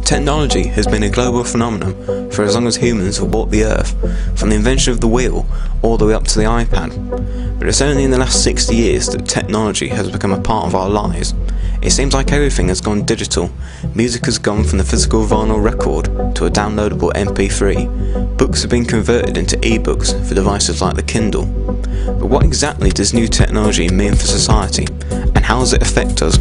Technology has been a global phenomenon for as long as humans have walked the earth, from the invention of the wheel all the way up to the iPad. But it's only in the last 60 years that technology has become a part of our lives. It seems like everything has gone digital. Music has gone from the physical vinyl record to a downloadable MP3. Books have been converted into ebooks for devices like the Kindle. But what exactly does new technology mean for society, and how does it affect us?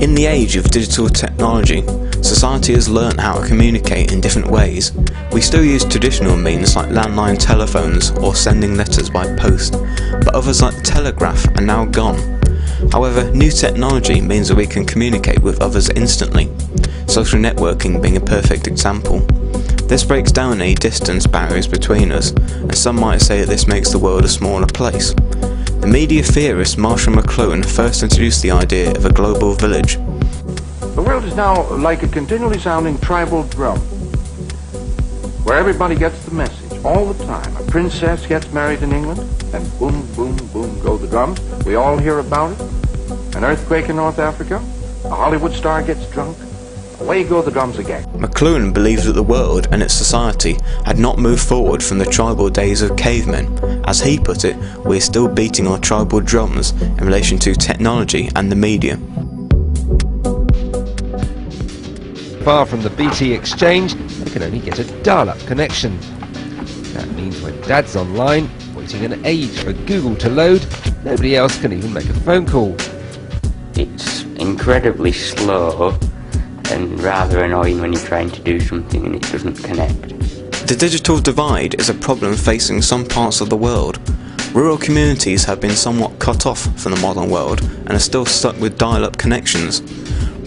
In the age of digital technology, society has learnt how to communicate in different ways. We still use traditional means like landline telephones or sending letters by post, but others like the telegraph are now gone. However, new technology means that we can communicate with others instantly, social networking being a perfect example. This breaks down any distance barriers between us, and some might say that this makes the world a smaller place. The media theorist Marshall McLuhan first introduced the idea of a global village. The world is now like a continually sounding tribal drum, where everybody gets the message all the time. A princess gets married in England, and boom, boom, boom go the drums. We all hear about it. An earthquake in North Africa, a Hollywood star gets drunk, away go the drums again. McLuhan believed that the world and its society had not moved forward from the tribal days of cavemen. As he put it, we're still beating our tribal drums in relation to technology and the media. Far from the BT exchange, they can only get a dial-up connection. That means when Dad's online, waiting an age for Google to load, nobody else can even make a phone call. It's incredibly slow and rather annoying when you're trying to do something and it doesn't connect. The digital divide is a problem facing some parts of the world. Rural communities have been somewhat cut off from the modern world and are still stuck with dial-up connections.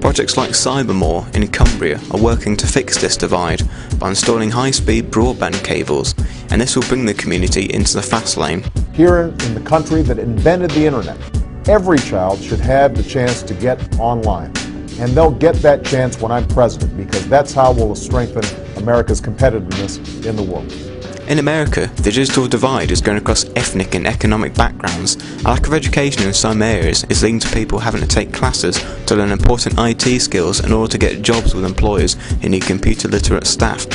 Projects like Cybermore in Cumbria are working to fix this divide by installing high-speed broadband cables, and this will bring the community into the fast lane. Here in the country that invented the internet, every child should have the chance to get online. And they'll get that chance when I'm president, because that's how we'll strengthen America's competitiveness in the world. In America, the digital divide is going across ethnic and economic backgrounds. A lack of education in some areas is leading to people having to take classes to learn important IT skills in order to get jobs with employers who need computer literate staff.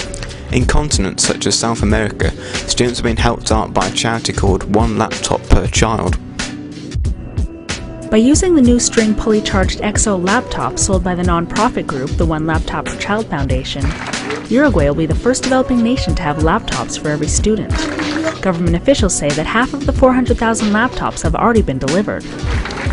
In continents such as South America, students are being helped out by a charity called One Laptop Per Child. By using the new string pulley charged XO laptop sold by the non-profit group, the One Laptop Per Child Foundation, Uruguay will be the first developing nation to have laptops for every student. Government officials say that half of the 400,000 laptops have already been delivered.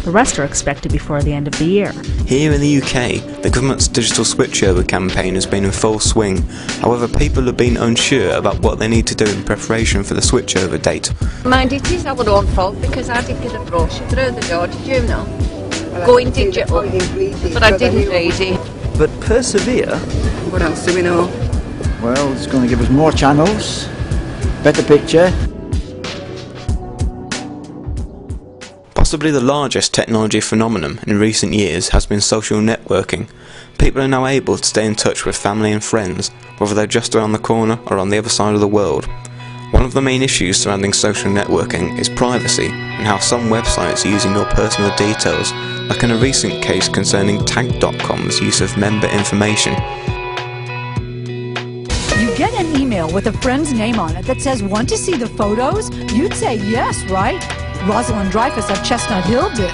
The rest are expected before the end of the year. Here in the UK, the government's digital switchover campaign has been in full swing. However, people have been unsure about what they need to do in preparation for the switchover date. Mind it is our own fault because I did get a brochure through the door, did you know? Going digital, but I didn't read it. But persevere. What else do we know? Well, it's going to give us more channels, better picture. Possibly the largest technology phenomenon in recent years has been social networking. People are now able to stay in touch with family and friends, whether they're just around the corner or on the other side of the world. One of the main issues surrounding social networking is privacy and how some websites are using your personal details, like in a recent case concerning Tag.com's use of member information. You get an email with a friend's name on it that says, "Want to see the photos?" You'd say yes, right? Rosalind Dreyfus of Chestnut Hill did.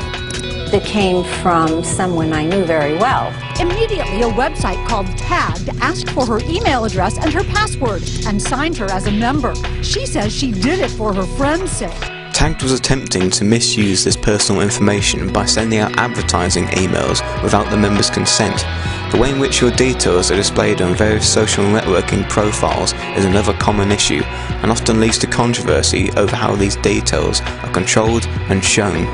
That came from someone I knew very well. Immediately, a website called Tagged asked for her email address and her password and signed her as a member. She says she did it for her friend's sake. Tagged was attempting to misuse this personal information by sending out advertising emails without the member's consent. The way in which your details are displayed on various social networking profiles is another common issue, and often leads to controversy over how these details are controlled and shown.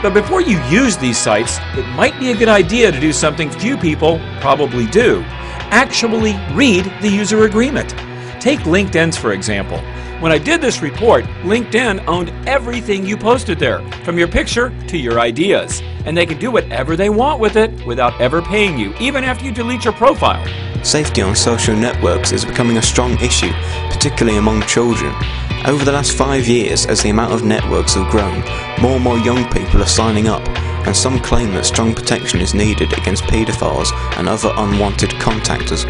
But before you use these sites, it might be a good idea to do something few people probably do. Actually read the user agreement. Take LinkedIn's for example. When I did this report, LinkedIn owned everything you posted there, from your picture to your ideas. And they can do whatever they want with it without ever paying you, even after you delete your profile. Safety on social networks is becoming a strong issue, particularly among children. Over the last 5 years, as the amount of networks have grown, more and more young people are signing up, and some claim that strong protection is needed against paedophiles and other unwanted contactors.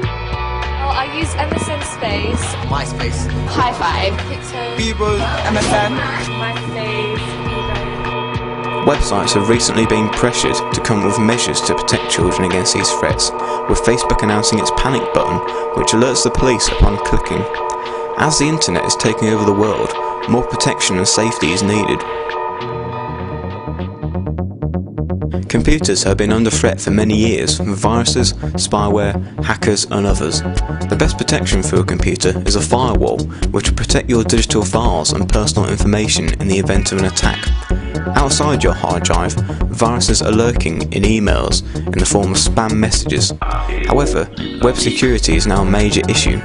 Well, I use MSN Space, MySpace, High Five, Pixel, People, MSN, MySpace, Websites have recently been pressured to come up with measures to protect children against these threats, with Facebook announcing its panic button, which alerts the police upon clicking. As the internet is taking over the world, more protection and safety is needed. Computers have been under threat for many years from viruses, spyware, hackers and others. The best protection for a computer is a firewall, which will protect your digital files and personal information in the event of an attack. Outside your hard drive, viruses are lurking in emails in the form of spam messages. However, web security is now a major issue.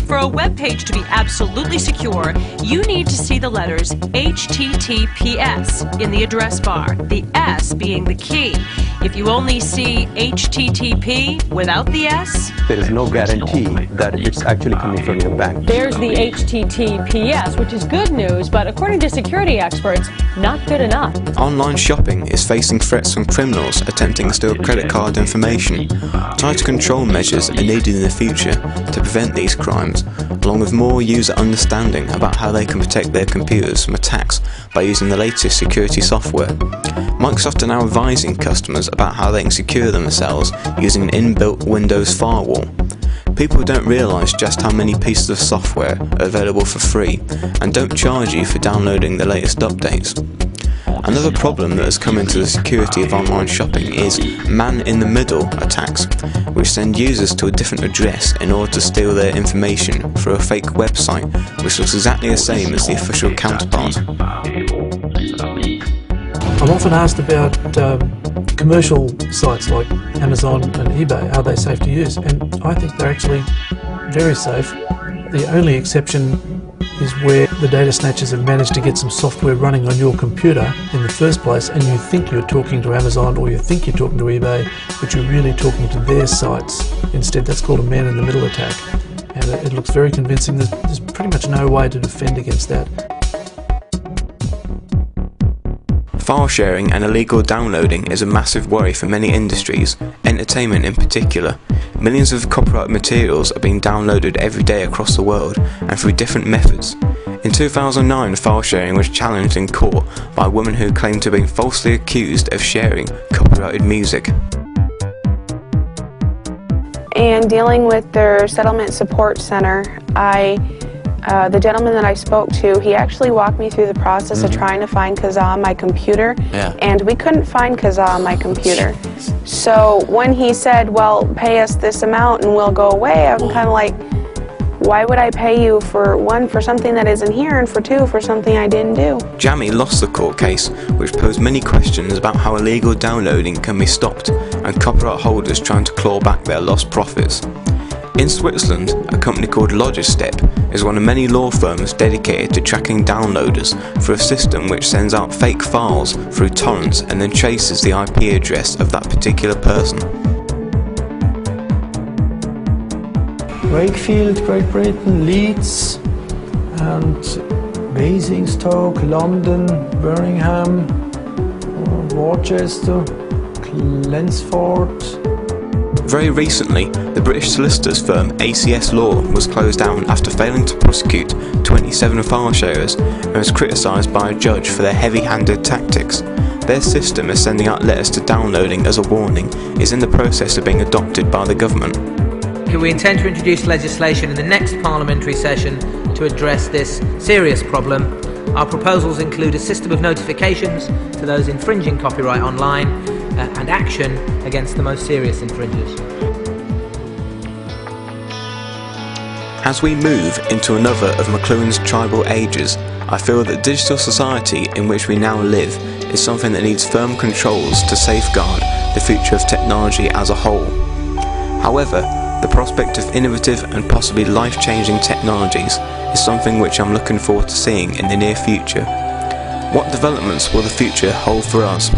For a web page to be absolutely secure, you need to see the letters HTTPS in the address bar, the S being the key. If you only see HTTP without the S, there is no guarantee that it's actually coming from your bank. There's the HTTPS, which is good news, but according to security experts, not good enough. Online shopping is facing threats from criminals attempting to steal credit card information. Tighter control measures are needed in the future to prevent these crimes, along with more user understanding about how they can protect their computers from attacks by using the latest security software. Microsoft are now advising customers about how they can secure themselves using an inbuilt Windows firewall. People don't realise just how many pieces of software are available for free and don't charge you for downloading the latest updates. Another problem that has come into the security of online shopping is man-in-the-middle attacks, which send users to a different address in order to steal their information through a fake website which looks exactly the same as the official counterpart. I'm often asked about commercial sites like Amazon and eBay. Are they safe to use? And I think they're actually very safe. The only exception is where the data snatchers have managed to get some software running on your computer in the first place, and you think you're talking to Amazon or you think you're talking to eBay, but you're really talking to their sites instead. That's called a man-in-the-middle attack, and it looks very convincing. There's pretty much no way to defend against that. File sharing and illegal downloading is a massive worry for many industries, entertainment in particular. Millions of copyright materials are being downloaded every day across the world and through different methods. In 2009, file sharing was challenged in court by a woman who claimed to have been falsely accused of sharing copyrighted music. And dealing with their settlement support center, the gentleman that I spoke to, he actually walked me through the process of trying to find Kazaa on my computer, and we couldn't find Kazaa on my computer. So when he said, well, pay us this amount and we'll go away, I'm kind of like, why would I pay you for one, for something that isn't here, and for two, for something I didn't do? Jamie lost the court case, which posed many questions about how illegal downloading can be stopped and copyright holders trying to claw back their lost profits. In Switzerland, a company called Logistep is one of many law firms dedicated to tracking downloaders through a system which sends out fake files through torrents and then traces the IP address of that particular person. Wakefield, Great Britain, Leeds, and Basingstoke, London, Birmingham, Worcester, Chelmsford. Very recently, the British solicitors firm ACS Law was closed down after failing to prosecute 27 file sharers and was criticised by a judge for their heavy-handed tactics. Their system of sending out letters to downloading as a warning is in the process of being adopted by the government. We intend to introduce legislation in the next parliamentary session to address this serious problem. Our proposals include a system of notifications to those infringing copyright online and action against the most serious infringers. As we move into another of McLuhan's tribal ages, I feel that digital society in which we now live is something that needs firm controls to safeguard the future of technology as a whole. However, the prospect of innovative and possibly life-changing technologies is something which I'm looking forward to seeing in the near future. What developments will the future hold for us?